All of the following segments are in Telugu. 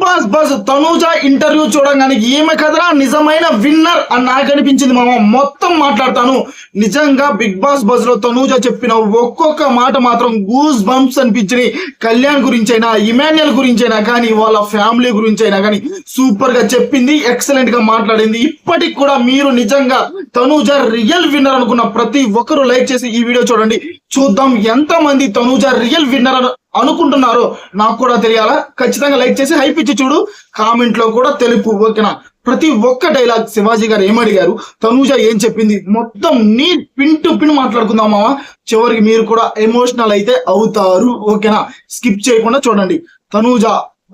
బాస్ బస్ తనూజ ఇంటర్వ్యూ చూడగానే ఈమె కదరా నిజమైన విన్నర్ అని నాకు అనిపించింది మామ. మొత్తం మాట్లాడతాను. నిజంగా బిగ్ బాస్ బస్ లో తనూజ చెప్పిన ఒక్కొక్క మాట మాత్రం గూస్ బంప్స్ అనిపించినాయి. కళ్యాణ్ గురించైనా, ఇమాన్యుయల్ గురించైనా కానీ, వాళ్ళ ఫ్యామిలీ గురించైనా కానీ సూపర్ గా చెప్పింది, ఎక్సలెంట్ గా మాట్లాడింది. ఇప్పటికి కూడా మీరు నిజంగా తనూజ రియల్ విన్నర్ అనుకున్న ప్రతి ఒక్కరు లైక్ చేసి ఈ వీడియో చూడండి. చూద్దాం ఎంత మంది తనూజ రియల్ విన్నర్ అనుకుంటున్నారో నాకు కూడా తెలియాలా. ఖచ్చితంగా లైక్ చేసి హైప్ ఇచ్చి చూడు. కామెంట్ లో కూడా తెలుపు, ఓకేనా? ప్రతి ఒక్క డైలాగ్ శివాజీ గారు ఏమడిగారు, తనూజ ఏం చెప్పింది, మొత్తం నీ పిన్ టు పిన్ మాట్లాడుకుందాం మావా. చివరికి మీరు కూడా ఎమోషనల్ అయితే అవుతారు, ఓకేనా? స్కిప్ చేయకుండా చూడండి. తనూజ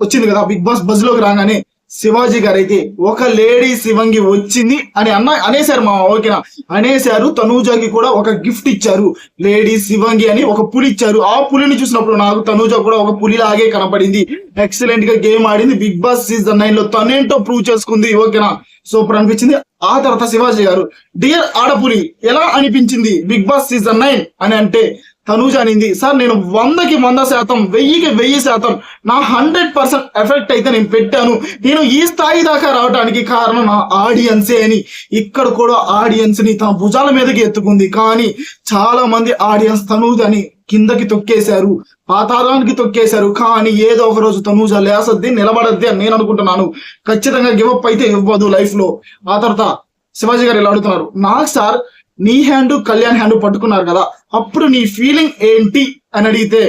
వచ్చింది కదా బిగ్ బాస్ బజ్ లోకి రాగానే, శివాజీ గారు అయితే ఒక లేడీ శివంగి వచ్చింది అని అనేశారు మామ, ఓకేనా? అనేశారు. తనూజకి కూడా ఒక గిఫ్ట్ ఇచ్చారు, లేడీ శివంగి అని ఒక పులి ఇచ్చారు. ఆ పులిని చూసినప్పుడు నాకు తనూజ కూడా ఒక పులిలాగే కనపడింది. ఎక్సలెంట్ గా గేమ్ ఆడింది. బిగ్ బాస్ సీజన్ 9 లో తనేంటో ప్రూవ్ చేసుకుంది, ఓకేనా? సూపర్ అనిపించింది. ఆ తర్వాత శివాజీ గారు, డియర్ ఆడపులి ఎలా అనిపించింది బిగ్ బాస్ సీజన్ 9 అని అంటే, తనూజ అనింది, సార్ నేను 100కి 100%, 1000కి 1000% నా 100% ఎఫెక్ట్ అయితే నేను పెట్టాను. నేను ఈ స్థాయి దాకా రావడానికి కారణం నా ఆడియన్సే అని. ఇక్కడ కూడా ఆడియన్స్ ని తన భుజాల మీదకి ఎత్తుకుంది. కానీ చాలా మంది ఆడియన్స్ తనూజని కిందకి తొక్కేశారు, పాతాళానికి తొక్కేశారు. కానీ ఏదో ఒక రోజు తనూజ లేసద్ది, నిలబడద్ది అని నేను అనుకుంటున్నాను. ఖచ్చితంగా గివప్ అయితే ఇవ్వదు లైఫ్ లో. ఆ తర్వాత శివాజీ గారు ఇలా అడుగుతున్నారు, నాకు సార్ నీ హ్యాండ్ కళ్యాణ్ హ్యాండ్ పట్టుకున్నారు కదా, అప్పుడు నీ ఫీలింగ్ ఏంటి అని అడిగితే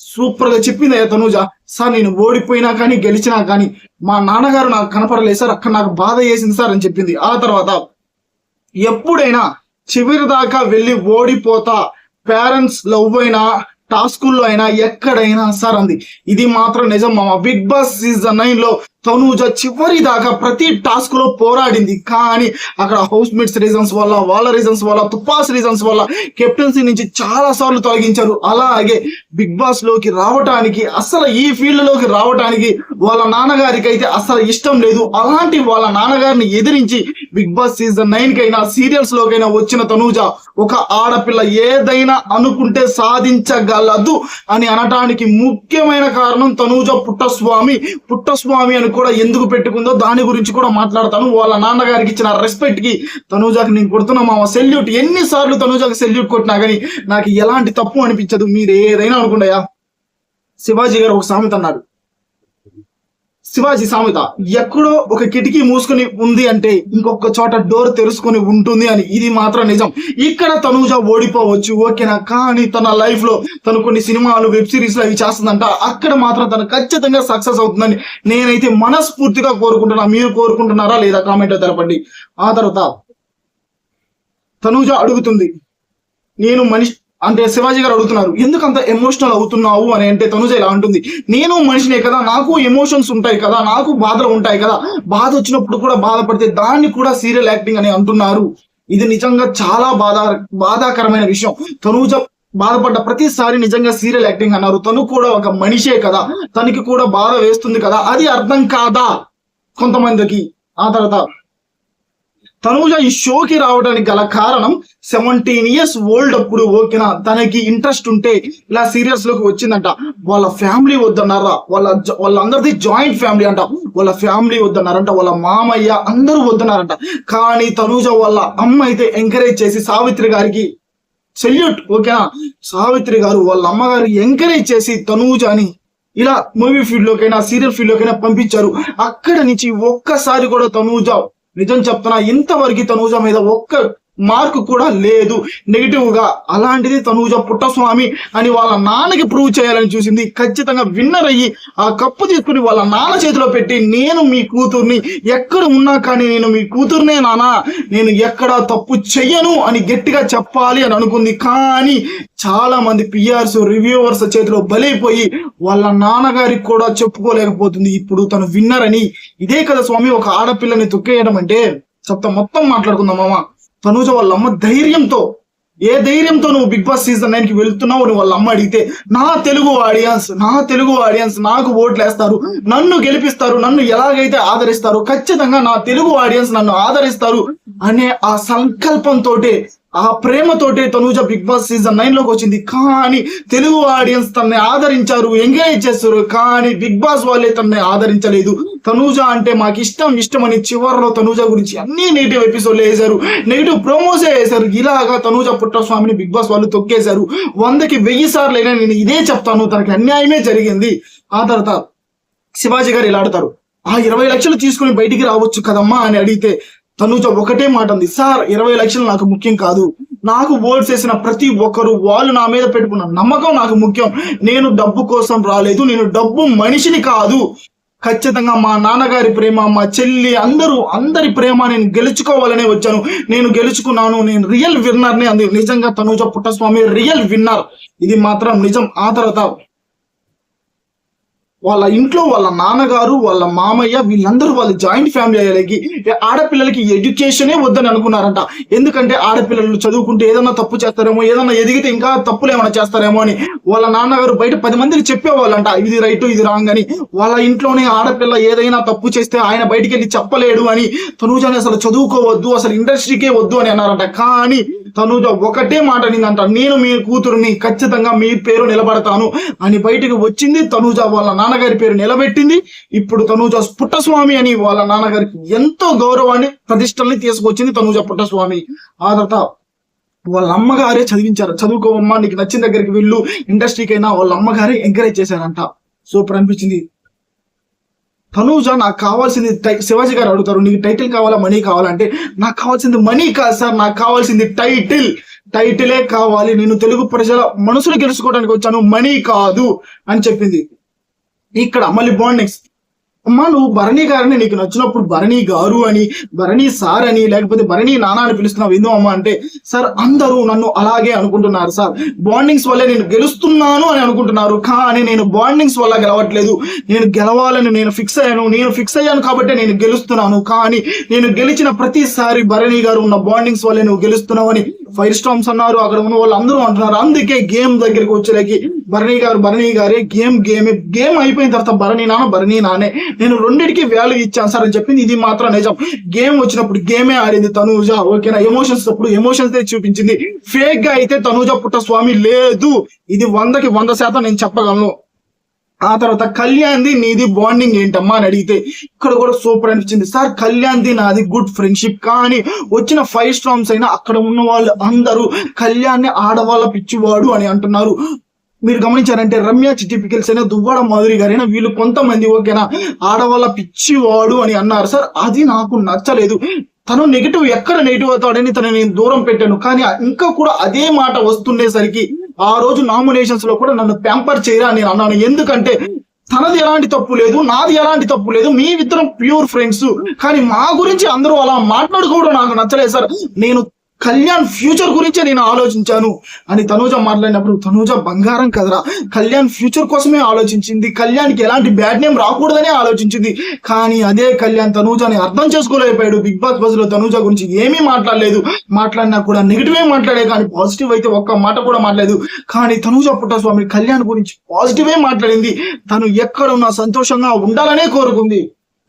సూపర్ గా చెప్పింది తనూజ. సార్ నేను ఓడిపోయినా కానీ గెలిచినా కానీ మా నాన్నగారు నాకు కనపడలేదు సార్, అక్కడ నాకు బాధ వేసింది సార్ అని చెప్పింది. ఆ తర్వాత ఎప్పుడైనా చివరి దాకా వెళ్ళి ఓడిపోతా, పేరెంట్స్ లవ్ అయినా, టాస్కుల్లో అయినా, ఎక్కడైనా సార్ అంది. ఇది మాత్రం నిజం మామ. బిగ్ బాస్ సీజన్ 9 లో తనూజ చివరి దాకా ప్రతి టాస్క్ లో పోరాడింది. కానీ అక్కడ హౌస్ మేట్స్ రీజన్స్ వల్ల, వాళ్ళ రీజన్స్ వల్ల, తుపాస్ రీజన్స్ వల్ల కెప్టెన్సీ నుంచి చాలా సార్లు తొలగించారు. అలాగే బిగ్ బాస్ లోకి రావటానికి, అసలు ఈ ఫీల్డ్ లోకి రావటానికి వాళ్ళ నాన్నగారికి అయితే అసలు ఇష్టం లేదు. అలాంటి వాళ్ళ నాన్నగారిని ఎదిరించి బిగ్ బాస్ సీజన్ 9 కైనా, సీరియల్స్ లోకైనా వచ్చిన తనూజ ఒక ఆడపిల్ల ఏదైనా అనుకుంటే సాధించగలదు అని అనటానికి ముఖ్యమైన కారణం తనూజ పుట్టస్వామి అని కూడా ఎందుకు పెట్టుకుందో దాని గురించి కూడా మాట్లాడతాను. వాళ్ళ నాన్నగారికి ఇచ్చిన రెస్పెక్ట్ కి తనూజకి నేను కొడుతున్నా మామ సెల్యూట్. ఎన్నిసార్లు తనూజకి సెల్యూట్ కొట్టినా కానీ నాకు ఎలాంటి తప్పు అనిపించదు. మీరు ఏదైనా అనుకుంటాయా. శివాజీ గారు ఒక సామెత అన్నాడు, శివాజీ సామెత, ఎక్కడో ఒక కిటికీ మూసుకొని ఉంది అంటే ఇంకొక చోట డోర్ తెరుచుకొని ఉంటుంది అని. ఇది మాత్రం నిజం. ఇక్కడ తనూజ ఓడిపోవచ్చు, ఓకేనా? కానీ తన లైఫ్ లో తను కొన్ని సినిమాలు, వెబ్ సిరీస్ అవి చేస్తుందంట. అక్కడ మాత్రం తను ఖచ్చితంగా సక్సెస్ అవుతుందని నేనైతే మనస్ఫూర్తిగా కోరుకుంటున్నా. మీరు కోరుకుంటున్నారా లేదా కామెంట్ లో తెలపండి. ఆ తర్వాత తనూజ అడుగుతుంది, నేను మనిషి అంటే శివాజీ గారు అడుగుతున్నారు, ఎందుకు అంత ఎమోషనల్ అవుతున్నావు అని అంటే తనూజ ఇలా అంటుంది, నేను మనిషినే కదా, నాకు ఎమోషన్స్ ఉంటాయి కదా, నాకు బాధలు ఉంటాయి కదా, బాధ వచ్చినప్పుడు కూడా బాధపడితే దాన్ని కూడా సీరియల్ యాక్టింగ్ అని అంటున్నారు. ఇది నిజంగా చాలా బాధాకరమైన విషయం. తనూజ బాధపడ్డ ప్రతిసారి నిజంగా సీరియల్ యాక్టింగ్ అన్నారు. తను కూడా ఒక మనిషే కదా, తనకి కూడా బాధ వేస్తుంది కదా, అది అర్థం కాదా కొంతమందికి. ఆ తర్వాత తనూజ ఈ షోకి రావడానికి గల కారణం 17 years ఓల్డ్ అప్పుడు, ఓకేనా, తనకి ఇంట్రెస్ట్ ఉంటే ఇలా సీరియల్స్ లోకి వచ్చిందంట. వాళ్ళ ఫ్యామిలీ వద్దన్నారా, వాళ్ళందరిది జాయింట్ ఫ్యామిలీ అంట, వాళ్ళ ఫ్యామిలీ వద్దన్నారంట, వాళ్ళ మామయ్య అందరూ వద్దన్నారంట. కానీ తనూజ వాళ్ళ అమ్మ అయితే ఎంకరేజ్ చేసి, సావిత్రి గారికి సెల్యూట్, ఓకేనా, సావిత్రి గారు వాళ్ళ అమ్మగారు ఎంకరేజ్ చేసి తనూజని ఇలా మూవీ ఫీల్డ్ లోకైనా, సీరియల్ ఫీల్డ్ లోకైనా పంపించారు. అక్కడ నుంచి ఒక్కసారి కూడా తనూజ, నిజం చెప్తున్నా, ఇంతవరకు తనూజ మీద ఒక్క మార్కు కూడా లేదు నెగిటివ్ గా. అలాంటిది తనూజ పుట్టస్వామి అని వాళ్ళ నాన్నకి ప్రూవ్ చేయాలని చూసింది. ఖచ్చితంగా విన్నర్ అయ్యి ఆ కప్పు తీసుకుని వాళ్ళ నాన్న చేతిలో పెట్టి, నేను మీ కూతుర్ని, ఎక్కడ ఉన్నా కానీ నేను మీ కూతుర్నే నానా, నేను ఎక్కడా తప్పు చెయ్యను అని గట్టిగా చెప్పాలి అని అనుకుంది. కానీ చాలా మంది పిఆర్స్, రివ్యూవర్స్ చేతిలో బలైపోయి వాళ్ళ నాన్నగారికి కూడా చెప్పుకోలేకపోతుంది ఇప్పుడు తను విన్నర్ అని. ఇదే కదా స్వామి ఒక ఆడపిల్లని తొక్కేయడం అంటే. చెప్తా, మొత్తం మాట్లాడుకుందాం మామ. తనూజ వాళ్ళ అమ్మ ధైర్యంతో, ఏ ధైర్యంతో నువ్వు బిగ్ బాస్ సీజన్ 9 కి వెళ్తున్నావు అని వాళ్ళ అమ్మ అడిగితే, నా తెలుగు ఆడియన్స్ నాకు ఓట్లు వేస్తారు, నన్ను గెలిపిస్తారు, నన్ను ఎలాగైతే ఆదరిస్తారు, ఖచ్చితంగా నా తెలుగు ఆడియన్స్ నన్ను ఆదరిస్తారు అనే ఆ సంకల్పంతో ఆ ప్రేమతోటే తనూజ బిగ్ బాస్ సీజన్ 9 లోకి వచ్చింది. కానీ తెలుగు ఆడియన్స్ తనని ఆదరించారు, ఎంకరేజ్ చేస్తారు. కానీ బిగ్ బాస్ వాళ్ళే తనని ఆదరించలేదు. తనూజ అంటే మాకు ఇష్టం అని చివరిలో తనూజ గురించి అన్ని నెగిటివ్ ఎపిసోడ్లు వేశారు, నెగిటివ్ ప్రోమోసే వేశారు. ఇలాగా తనూజ పుట్టస్వామిని బిగ్ బాస్ వాళ్ళు తొక్కేశారు. 100కి 1000 సార్లు అయినా నేను ఇదే చెప్తాను, తనకి అన్యాయమే జరిగింది. ఆ తర్వాత శివాజీ గారు ఇలా ఆడతారు, ఆ 20 లక్షలు తీసుకుని బయటికి రావచ్చు కదమ్మా అని అడిగితే తనూజ ఒకటే మాట ఉంది, సార్ 20 లక్షలు నాకు ముఖ్యం కాదు, నాకు ఓట్స్ వేసిన ప్రతి ఒక్కరు వాళ్ళు నా మీద పెట్టుకున్న నమ్మకం నాకు ముఖ్యం. నేను డబ్బు కోసం రాలేదు, నేను డబ్బు మనిషిని కాదు. ఖచ్చితంగా మా నాన్నగారి ప్రేమ, మా చెల్లి, అందరి ప్రేమ నేను గెలుచుకోవాలనే వచ్చాను. నేను గెలుచుకున్నాను, నేను రియల్ విన్నర్ని అంది. నిజంగా తనూజ పుట్టస్వామి రియల్ విన్నర్, ఇది మాత్రం నిజం. ఆ తర్వాత వాళ్ళ ఇంట్లో వాళ్ళ నాన్నగారు, వాళ్ళ మామయ్య, వీళ్ళందరూ వాళ్ళ జాయింట్ ఫ్యామిలీ అయ్యేకి ఆడపిల్లలకి ఎడ్యుకేషనే వద్దని అనుకున్నారంట. ఎందుకంటే ఆడపిల్లలు చదువుకుంటే ఏదన్నా తప్పు చేస్తారేమో, ఏదన్నా ఎదిగితే ఇంకా తప్పులు ఏమైనా చేస్తారేమో అని వాళ్ళ నాన్నగారు బయట 10 మందికి చెప్పేవాళ్ళంట, ఇది రైట్ ఇది రాంగ్ అని. వాళ్ళ ఇంట్లోనే ఆడపిల్ల ఏదైనా తప్పు చేస్తే ఆయన బయటికి వెళ్ళి చెప్పలేడు అని తనూజని అసలు చదువుకోవద్దు, అసలు ఇండస్ట్రీకే వద్దు అని అన్నారంట. కానీ తనూజ ఒకటే మాట అనిందంట, నేను మీ కూతురుని, ఖచ్చితంగా మీ పేరు నిలబడతాను అని బయటకు వచ్చింది. తనూజ వాళ్ళ నాన్నగారి పేరు నిలబెట్టింది. ఇప్పుడు తనూజ పుట్టస్వామి అని వాళ్ళ నాన్నగారికి ఎంతో గౌరవాన్ని, ప్రతిష్టల్ని తీసుకొచ్చింది తనూజ పుట్టస్వామి. ఆ తర్వాత వాళ్ళ అమ్మగారే చదివించారు, చదువుకోవమ్మా నీకు నచ్చిన దగ్గరికి వెళ్ళు, ఇండస్ట్రీకి అయినా వాళ్ళ అమ్మగారే ఎంకరేజ్ చేశారంట. సూపర్ అనిపించింది. తనూజ నాకు కావాల్సింది, శివాజీ గారు అడుగుతారు నీకు టైటిల్ కావాలా మనీ కావాలంటే, నాకు కావాల్సింది మనీ కాదు సార్, నాకు కావాల్సింది టైటిలే కావాలి, నేను తెలుగు ప్రజల మనసులు గెలుచుకోవడానికి వచ్చాను, మనీ కాదు అని చెప్పింది. ఇక్కడ మళ్ళీ బాండింగ్స్, అమ్మా నువ్వు భరణి గారిని నీకు నచ్చినప్పుడు భరణి గారు అని, భరణి సార్ అని, లేకపోతే భరణి నాన్న అని పిలుస్తున్నావు ఎందుకు అమ్మా అంటే, సార్ అందరూ నన్ను అలాగే అనుకుంటున్నారు సార్, బాండింగ్స్ వల్లే నేను గెలుస్తున్నాను అని అనుకుంటున్నారు. కానీ నేను బాండింగ్స్ వల్ల గెలవట్లేదు, నేను గెలవాలని నేను ఫిక్స్ అయ్యాను కాబట్టి నేను గెలుస్తున్నాను. కానీ నేను గెలిచిన ప్రతిసారి భరణి గారు ఉన్న బాండింగ్స్ వల్లే నువ్వు గెలుస్తున్నావు అని ఫైర్ స్టామ్స్ అన్నారు, అక్కడ ఉన్న వాళ్ళు అందరూ అంటున్నారు. అందుకే గేమ్ దగ్గరికి వచ్చేలకి భరణి గారే గేమ్ అయిపోయిన తర్వాత భరణి నానే, నేను రెండింటికి వాల్యూ ఇచ్చాను సార్ అని చెప్పింది. ఇది మాత్రం నిజం. గేమ్ వచ్చినప్పుడు గేమే ఆడింది తనూజ, ఓకేనా. ఎమోషన్స్ అప్పుడు ఎమోషన్స్ చూపించింది. ఫేక్ గా అయితే తనూజ పుట్టస్వామి లేదు, ఇది 100కి 100% నేను చెప్పగలను. ఆ తర్వాత కళ్యాణ్ది నీది బాండింగ్ ఏంటమ్మా అని అడిగితే ఇక్కడ కూడా సూపర్ అనిపించింది. సార్ కళ్యాణ్ది నాది గుడ్ ఫ్రెండ్షిప్, కానీ వచ్చిన 5 స్టార్మ్స్ అయినా అక్కడ ఉన్న వాళ్ళు అందరూ కళ్యాణ్ని ఆడవాళ్ళ పిచ్చివాడు అని అంటున్నారు. మీరు గమనించారంటే రమ్య చిట్టి పికిల్స్ అయినా, దువ్వాడ మాధురి గారైనా, వీళ్ళు కొంతమంది ఓకేనా ఆడవాళ్ళ పిచ్చివాడు అని అన్నారు సార్. అది నాకు నచ్చలేదు. తను ఎక్కడ నెగిటివ్ అవుతాడని తను నేను దూరం పెట్టాను. కానీ ఇంకా కూడా అదే మాట వస్తుండేసరికి ఆ రోజు నామినేషన్స్ లో కూడా నన్ను ప్యాంపర్ చేయరా అని నేను అన్నాను. ఎందుకంటే తనది ఎలాంటి తప్పు లేదు, నాది ఎలాంటి తప్పు లేదు, మీ ఇద్దరం ప్యూర్ ఫ్రెండ్స్. కానీ మా గురించి అందరూ అలా మాట్లాడుకోవడం నాకు నచ్చలేదు సార్. నేను కళ్యాణ్ ఫ్యూచర్ గురించే నేను ఆలోచించాను అని తనూజ మాట్లాడినప్పుడు, తనూజ బంగారం కదరా, కళ్యాణ్ ఫ్యూచర్ కోసమే ఆలోచించింది, కళ్యాణ్కి ఎలాంటి బ్యాడ్ నేమ్ రాకూడదనే ఆలోచించింది. కానీ అదే కళ్యాణ్ తనూజని అర్థం చేసుకోలేకపోయాడు. బిగ్ బాస్ బజ్ లో తనూజ గురించి ఏమీ మాట్లాడలేదు, మాట్లాడినా కూడా నెగిటివే మాట్లాడే, కానీ పాజిటివ్ అయితే ఒక్క మాట కూడా మాట్లాడలేదు. కానీ తనూజ పుట్టస్వామి కళ్యాణ్ గురించి పాజిటివే మాట్లాడింది. తను ఎక్కడున్నా సంతోషంగా ఉండాలనే కోరుకుంది.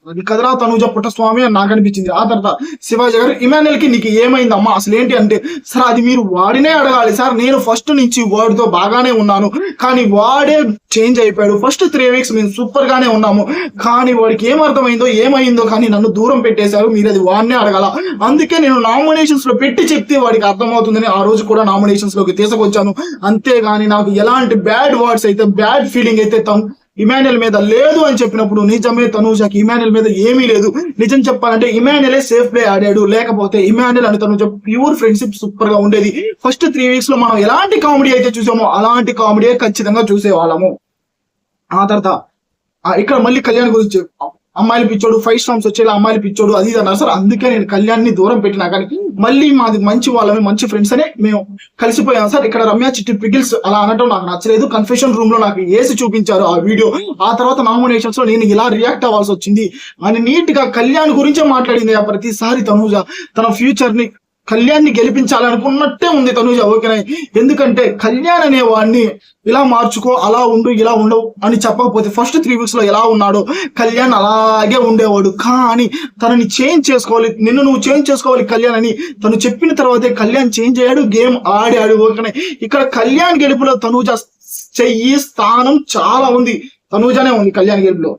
అది కదరా తనూజ పుట్టస్వామి అని నాకు అనిపించింది. ఆ తర్వాత శివాజీ గారు ఇమాన్యుల్ కి నీకు ఏమైందమ్మా అసలు ఏంటి అంటే, సార్ అది మీరు వాడినే అడగాలి సార్, నేను ఫస్ట్ నుంచి వాడితో బాగానే ఉన్నాను, కానీ వాడే చేంజ్ అయిపోయాడు. ఫస్ట్ 3 వీక్స్ మేము సూపర్ గానే ఉన్నాము, కానీ వాడికి ఏమైందో కానీ నన్ను దూరం పెట్టేశారు, మీరు అది వాడినే అడగాల. అందుకే నేను నామినేషన్స్ లో పెట్టి చెప్తే వాడికి అర్థమవుతుందని ఆ రోజు కూడా నామినేషన్స్ లోకి తీసుకొచ్చాను. అంతేగాని నాకు ఎలాంటి బ్యాడ్ వర్డ్స్ అయితే, బ్యాడ్ ఫీలింగ్ అయితే ఇమాన్యుల్ మీద లేదు అని చెప్పినప్పుడు నిజమే. తనూజకి ఇమాన్యుల్ మీద ఏమీ లేదు. నిజం చెప్పాలంటే ఇమాన్యులే సేఫ్ ప్లే ఆడాడు, లేకపోతే ఇమాన్యుల్ అని తనూజ ప్యూర్ ఫ్రెండ్షిప్ సూపర్ గా ఉండేది. ఫస్ట్ 3 వీక్స్ లో మనం ఎలాంటి కామెడీ అయితే చూసామో అలాంటి కామెడీ ఖచ్చితంగా చూసేవాళ్ళము. ఆ తర్వాత ఇక్కడ మళ్ళీ కళ్యాణ్ గురించి, అమ్మాయిలు పిచ్చోడు, 5 స్టార్మ్స్ వచ్చేలా అమ్మాయిలు పిచ్చోడు అది ఇది అన్నారు సార్. అందుకే నేను కళ్యాణ్ని దూరం పెట్టినా, కానీ మళ్ళీ మాది మంచి వాళ్ళమే, మంచి ఫ్రెండ్స్ అనే మేము కలిసిపోయాం సార్. ఇక్కడ రమ్య చిట్టి పిగిల్స్ అలా అనడం నాకు నచ్చలేదు. కన్ఫెషన్ రూమ్ లో నాకు వేసి చూపించారు ఆ వీడియో. ఆ తర్వాత నామినేషన్స్ లో నేను ఇలా రియాక్ట్ అవ్వాల్సి వచ్చింది అని నీట్ గా కళ్యాణ్ గురించే మాట్లాడింది. ప్రతిసారి తనూజ తన ఫ్యూచర్ ని కళ్యాణ్ని గెలిపించాలనుకున్నట్టే ఉంది తనూజ, ఓకేనా. ఎందుకంటే కళ్యాణ్ అనేవాడిని ఇలా మార్చుకో, అలా ఉండు, ఇలా ఉండవు అని చెప్పకపోతే ఫస్ట్ 3 weeks లో ఎలా ఉన్నాడో కళ్యాణ్ అలాగే ఉండేవాడు. కానీ తనని చేంజ్ చేసుకోవాలి, నిన్ను నువ్వు చేంజ్ చేసుకోవాలి కళ్యాణ్ అని తను చెప్పిన తర్వాతే కళ్యాణ్ చేంజ్ అయ్యాడు, గేమ్ ఆడాడు, ఓకేనా. ఇక్కడ కళ్యాణ్ గెలుపులో తనూజ చెయ్యి స్థానం చాలా ఉంది, తనూజనే ఉంది కళ్యాణ్ గెలుపులో.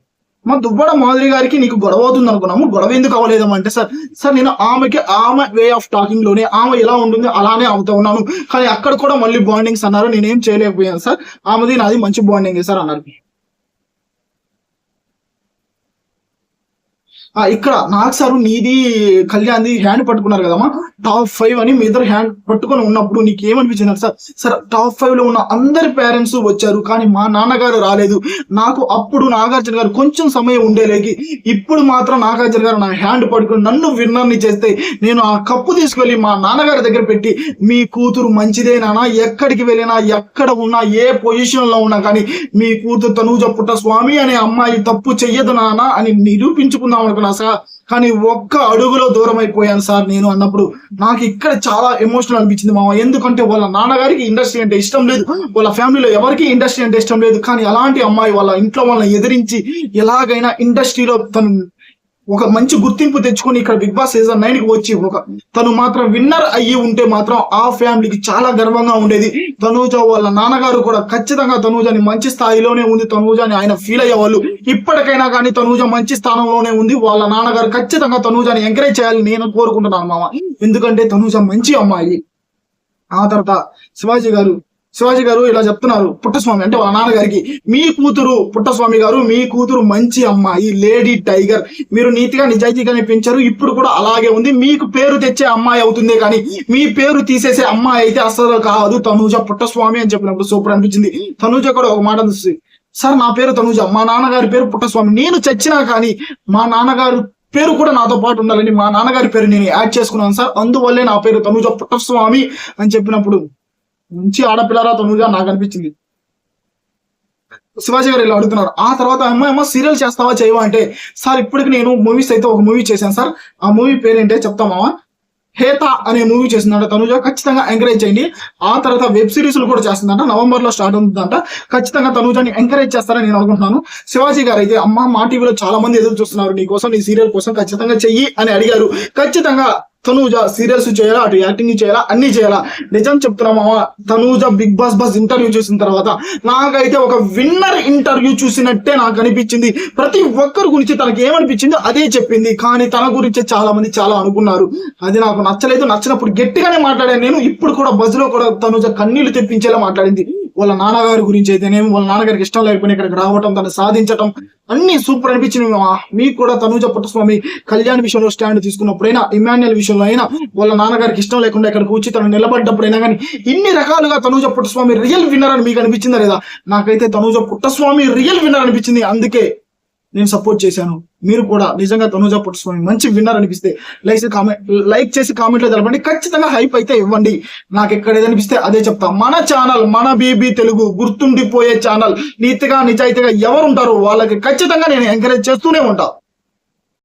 మా దువ్వాడ మాధురి గారికి నీకు గొడవ అవుతుంది అనుకున్నాము, గొడవ ఎందుకు అవ్వలేదమంటే సార్ నేను ఆమె వే ఆఫ్ టాకింగ్ లోనే ఆమె ఎలా ఉంటుంది అలానే అవుతా ఉన్నాను, కానీ అక్కడ కూడా మళ్ళీ బాండింగ్స్ అన్నారు, నేనేం చేయలేకపోయాను సార్, ఆమెది నాది మంచి బాండింగ్ సార్ అన్నారు. ఇక్కడ నాకు సార్ నీది కళ్యాణ్ది హ్యాండ్ పట్టుకున్నారు కదమ్మా, టాప్ 5 అని మీ ఇద్దరు హ్యాండ్ పట్టుకొని ఉన్నప్పుడు నీకు ఏమనిపించింది సార్ టాప్ 5 లో ఉన్న అందరి పేరెంట్స్ వచ్చారు కానీ మా నాన్నగారు రాలేదు, నాకు అప్పుడు నాగార్జున గారు కొంచెం సమయం ఉండేలేకి, ఇప్పుడు మాత్రం నాగార్జున గారు నా హ్యాండ్ పట్టుకుని నన్ను విన్నర్ని చేస్తే నేను ఆ కప్పు తీసుకెళ్లి మా నాన్నగారి దగ్గర పెట్టి మీ కూతురు మంచిదే నాన్న, ఎక్కడికి వెళ్ళినా ఎక్కడ ఉన్నా ఏ పొజిషన్ లో ఉన్నా కానీ మీ కూతురు తనూజ పుట్టస్వామి అనే అమ్మాయి తప్పు చెయ్యదు నాన్న అని నిరూపించుకుందాం అనుకున్నా సార్. కానీ ఒక్క అడుగులో దూరం అయిపోయాను సార్ నేను అన్నప్పుడు నాకు ఇక్కడ చాలా ఎమోషనల్ అనిపించింది మామ. ఎందుకంటే వాళ్ళ నాన్నగారికి ఇండస్ట్రీ అంటే ఇష్టం లేదు, వాళ్ళ ఫ్యామిలీలో ఎవరికి ఇండస్ట్రీ అంటే ఇష్టం లేదు, కానీ అలాంటి అమ్మాయి వాళ్ళ ఇంట్లో వాళ్ళని ఎదిరించి ఎలాగైనా ఇండస్ట్రీలో తను ఒక మంచి గుర్తింపు తెచ్చుకొని ఇక్కడ బిగ్ బాస్ సీజన్ 9 కి వచ్చి తను మాత్రం విన్నర్ అయ్యి ఉంటే మాత్రం ఆ ఫ్యామిలీకి చాలా గర్వంగా ఉండేది. తనూజ వాళ్ళ నాన్నగారు కూడా ఖచ్చితంగా తనూజని మంచి స్థాయిలోనే ఉంది, తనూజని ఆయన ఫీల్ అయ్యేవాళ్ళు. ఇప్పటికైనా కానీ తనూజ మంచి స్థానంలోనే ఉంది, వాళ్ళ నాన్నగారు ఖచ్చితంగా తనూజని ఎంకరేజ్ చేయాలని నేను కోరుకుంటున్నాను మామ, ఎందుకంటే తనూజ మంచి అమ్మాయి. ఆ తర్వాత శివాజీ గారు ఇలా చెప్తున్నారు పుట్టస్వామి అంటే వాళ్ళ నాన్నగారికి, మీ కూతురు పుట్టస్వామి గారు, మీ కూతురు మంచి అమ్మాయి, లేడీ టైగర్, మీరు నీతిగా నిజాయితీగానే పెంచారు, ఇప్పుడు కూడా అలాగే ఉంది, మీకు పేరు తెచ్చే అమ్మాయి అవుతుందే కానీ మీ పేరు తీసేసే అమ్మాయి అయితే అసలు కాదు తనూజ పుట్టస్వామి అని చెప్పినప్పుడు సూపర్ అనిపించింది. తనూజ కూడా ఒక మాట అనిపిస్తుంది, సార్ నా పేరు తనూజ, మా నాన్నగారి పేరు పుట్టస్వామి, నేను చచ్చినా కానీ మా నాన్నగారు పేరు కూడా నాతో పాటు ఉండాలని మా నాన్నగారి పేరు నేను యాడ్ చేసుకున్నాను సార్, అందువల్లే నా పేరు తనూజ పుట్టస్వామి అని చెప్పినప్పుడు మంచి ఆడపిల్లరా తనూజ నాకు అనిపించింది. శివాజీ గారు ఇలా అడుగుతున్నారు. ఆ తర్వాత అమ్మ సీరియల్ చేస్తావా చేయవా అంటే, సార్ ఇప్పటికి నేను మూవీస్ అయితే ఒక మూవీ చేశాను సార్, ఆ మూవీ పేరేంటే చెప్తామా, హేత అనే మూవీ చేసిందంట తనూజ, ఖచ్చితంగా ఎంకరేజ్ చేయండి. ఆ తర్వాత వెబ్ సిరీస్లు కూడా చేస్తుందంట, నవంబర్ లో స్టార్ట్ అవుతుందంట, ఖచ్చితంగా తనూజని ఎంకరేజ్ చేస్తారని నేను అనుకుంటున్నాను. శివాజీ గారు అయితే అమ్మ మా టీవీలో చాలా మంది ఎదురు చూస్తున్నారు నీ కోసం, నీ సీరియల్ కోసం ఖచ్చితంగా చెయ్యి అని అడిగారు. ఖచ్చితంగా తనూజ సీరియల్స్ చేయాలా, అటు యాక్టింగ్ చేయాలా, అన్ని చేయాలా. నిజం చెప్తున్నామా, తనూజ బిగ్ బాస్ ఇంటర్వ్యూ చూసిన తర్వాత నాకైతే ఒక విన్నర్ ఇంటర్వ్యూ చూసినట్టే నాకు అనిపించింది. ప్రతి ఒక్కరి గురించి తనకి ఏమనిపించిందో అదే చెప్పింది, కానీ తన గురించి చాలా మంది చాలా అనుకున్నారు, అది నాకు నచ్చలేదు. నచ్చినప్పుడు గట్టిగానే మాట్లాడాను నేను. ఇప్పుడు కూడా బజ్ లో కూడా తనూజ కన్నీళ్లు తెప్పించేలా మాట్లాడింది. వాళ్ళ నాన్నగారి గురించి అయితేనేమో, వాళ్ళ నాన్నగారికి ఇష్టం లేకపోయినా ఇక్కడికి రావటం, తను సాధించటం అన్ని సూపర్ అనిపించింది. మీకు కూడా తనూజ పుట్టస్వామి కళ్యాణ్ విషయంలో స్టాండ్ తీసుకున్నప్పుడైనా, ఇమాన్యుయల్ విషయంలో అయినా, వాళ్ళ నాన్నగారికి ఇష్టం లేకుండా ఇక్కడికి వచ్చి తను నిలబడ్డప్పుడైనా కానీ ఇన్ని రకాలుగా తనూజ పుట్టస్వామి రియల్ విన్నర్ అని మీకు అనిపించిందా లేదా? నాకైతే తనూజ పుట్టస్వామి రియల్ విన్నర్ అనిపించింది, అందుకే నేను సపోర్ట్ చేశాను. మీరు కూడా నిజంగా తనూజ పుట్టస్వామి మంచి విన్నర్ అనిపిస్తే లైక్ చేసి కామెంట్ లో తెలపండి. ఖచ్చితంగా హైప్ అయితే ఇవ్వండి. నాకు ఎక్కడ ఏదనిపిస్తే అదే చెప్తా. మన ఛానల్ మన బీబీ తెలుగు గుర్తుండిపోయే ఛానల్. నీతిగా నిజాయితీగా ఎవరు ఉంటారో వాళ్ళకి ఖచ్చితంగా నేను ఎంకరేజ్ చేస్తూనే ఉంటా.